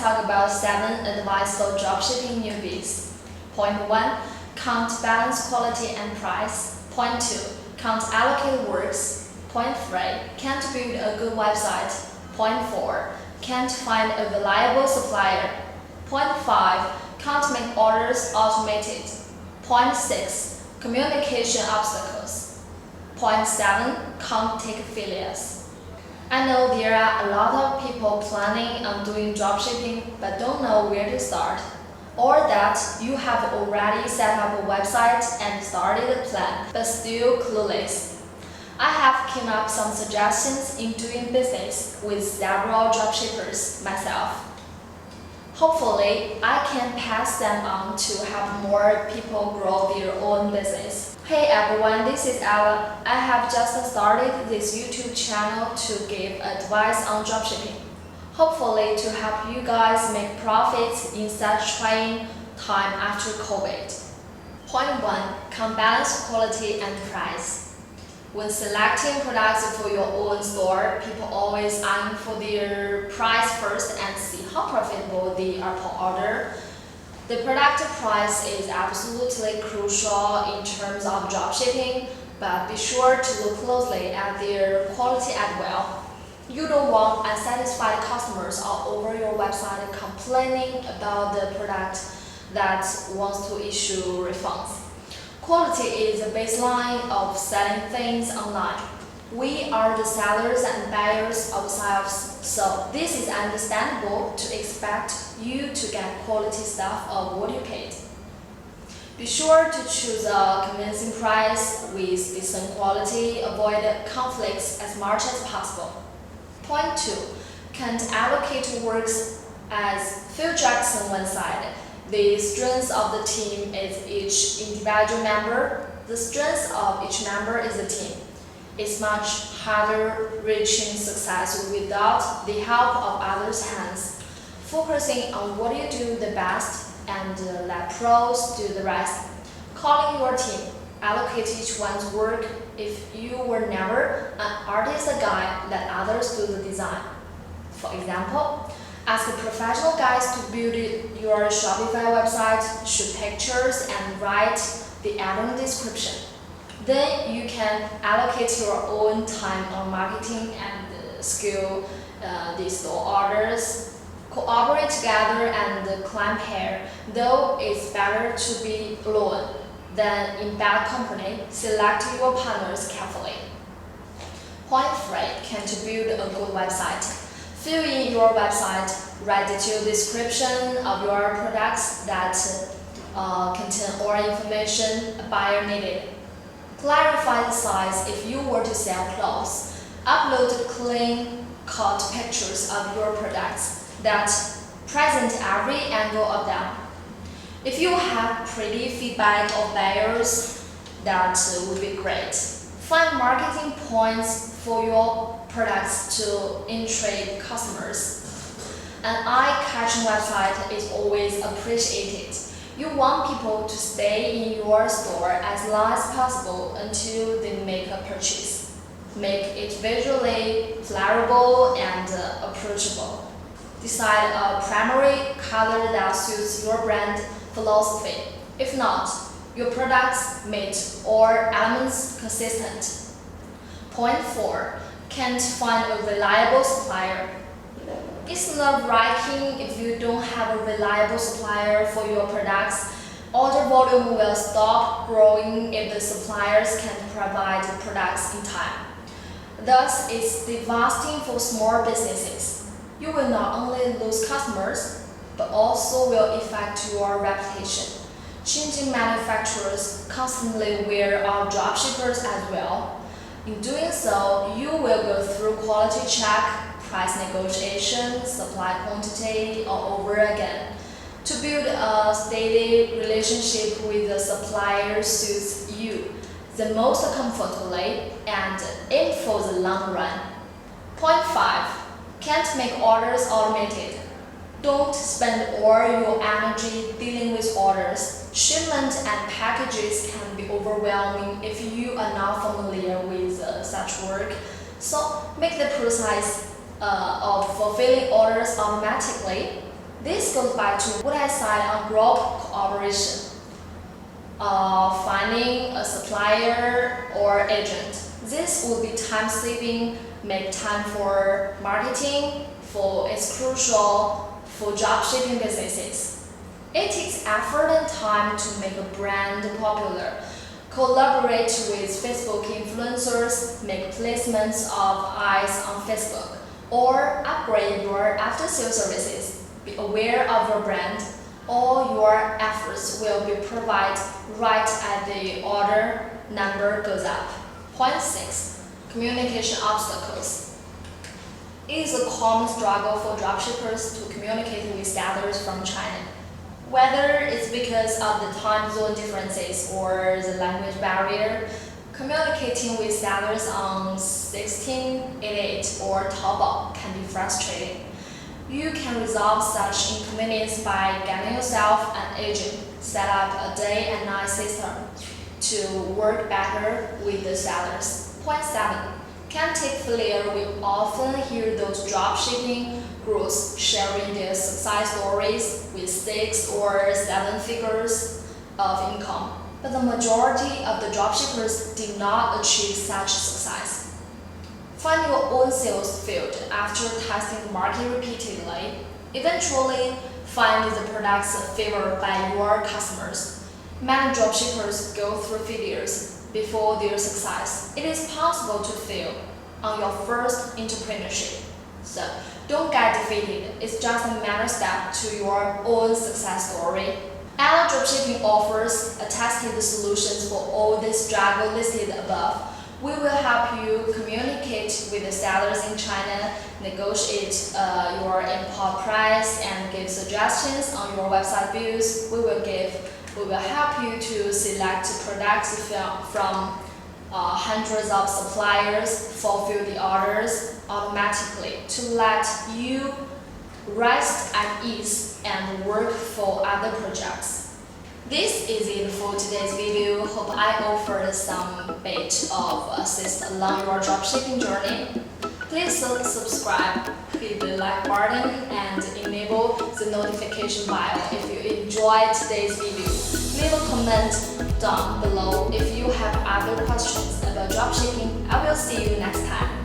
let's talk about 7 advice for dropshipping newbies. Point 1. Can't balance quality and price. Point 2. Can't allocate works. Point 3. Can't build a good website. Point 4. Can't find a reliable supplier. Point 5. Can't make orders automated. Point 6. Communication obstacles. Point 7. Can't take failures. I know there are a lot of people planning on doing dropshipping but don't know where to start, or that you have already set up a website and started a plan but still clueless. I have came up some suggestions in doing business with several dropshippers myself. Hopefully, I can pass them on to help more people grow their own business. Hey everyone, this is Ella. I have just started this YouTube channel to give advice on dropshipping. Hopefully to help you guys make profits in such trying time after COVID. Point 1. Can balance quality and price. When selecting products for your own store, people always aim for their price first and see how profitable they are per order. The product price is absolutely crucial in terms of dropshipping, but be sure to look closely at their quality as well. You don't want unsatisfied customers all over your website complaining about the product that wants to issue refunds. Quality is the baseline of selling things online. We are the sellers and buyers ourselves, so this is understandable to expect you to get quality stuff of what you paid. Be sure to choose a convincing price with decent quality, avoid conflicts as much as possible. Point 2. Can't allocate works. As 𝐏𝐥𝐞𝐚𝐬𝐿 once said, the strength of the team is each individual member. The strength of each member is the team. It's much harder reaching success without the help of others' hands. Focusing on what you do the best and let pros do the rest. Calling your team, allocate each one's work. If you were never an artist guy, let others do the design. For example, ask professional guys to build your Shopify website, shoot pictures, and write the add-on description. Then you can allocate your own time on marketing and scale the store orders. Cooperate together and climb pair. Though it's better to be alone than in bad company, select your partners carefully. Point 3. Can't build a good website. Fill in your website, write detailed description of your products that contain all information a buyer needed. Clarify the size if you were to sell clothes. Upload clean cut pictures of your products that present every angle of them. If you have pretty feedback of buyers, that would be great. Find marketing points for your products to intrigue customers. An eye-catching website is always appreciated. You want people to stay in your store as long as possible until they make a purchase. Make it visually desirable and approachable. Decide a primary color that suits your brand philosophy. If not, your products meet all elements consistent. Point 4. Can't find a reliable supplier. It's nerve-wracking if you don't have a reliable supplier for your products. Order volume will stop growing if the suppliers can't provide the products in time. Thus, it's devastating for small businesses. You will not only lose customers, but also will affect your reputation. Changing manufacturers constantly wear out dropshippers as well. In doing so, you will go through quality check, price negotiation, supply quantity all over again. To build a steady relationship with the supplier suits you the most comfortably and aim for the long run. Point 5. Can't make orders automated. Don't spend all your energy dealing with orders. Shipment and packages can be overwhelming if you are not familiar with such work. So make the process of fulfilling orders automatically. This goes back to what I said on group cooperation. Finding a supplier or agent. This would be time saving, make time for marketing, for it's crucial for dropshipping businesses. It takes effort and time to make a brand popular. Collaborate with Facebook influencers, make placements of ads on Facebook, or upgrade your after-sales services. Be aware of your brand. All your efforts will be provided right as the order number goes up. Point 6. Communication obstacles. It is a common struggle for dropshippers to communicate with sellers from China. Whether it's because of the time zone differences or the language barrier, communicating with sellers on 1688 or Taobao can be frustrating. You can resolve such inconvenience by getting yourself an agent, set up a day and night system to work better with the sellers. Point 7. Can't take failure. We often hear those dropshipping groups sharing their success stories with 6 or 7 figures of income, but the majority of the dropshippers did not achieve such success. Find your own sales field after testing the market repeatedly. Eventually, find the products favored by your customers. Many dropshippers go through failures before their success. It is possible to fail on your first entrepreneurship. So, don't get defeated. It's just a matter step to your own success story. Allocate Dropshipping offers a tested solutions for all the struggles listed above. We will help you communicate with the sellers in China, negotiate your import price, and give suggestions on your website views. We will help you to select products from hundreds of suppliers, fulfill the orders automatically to let you rest at ease and work for other projects. This is it for today's video. Hope I offered some bit of assist along your dropshipping journey. Please subscribe, hit the like button, and enable the notification bell if you enjoyed today's video. Leave a comment down below if you have other questions about dropshipping. I will see you next time.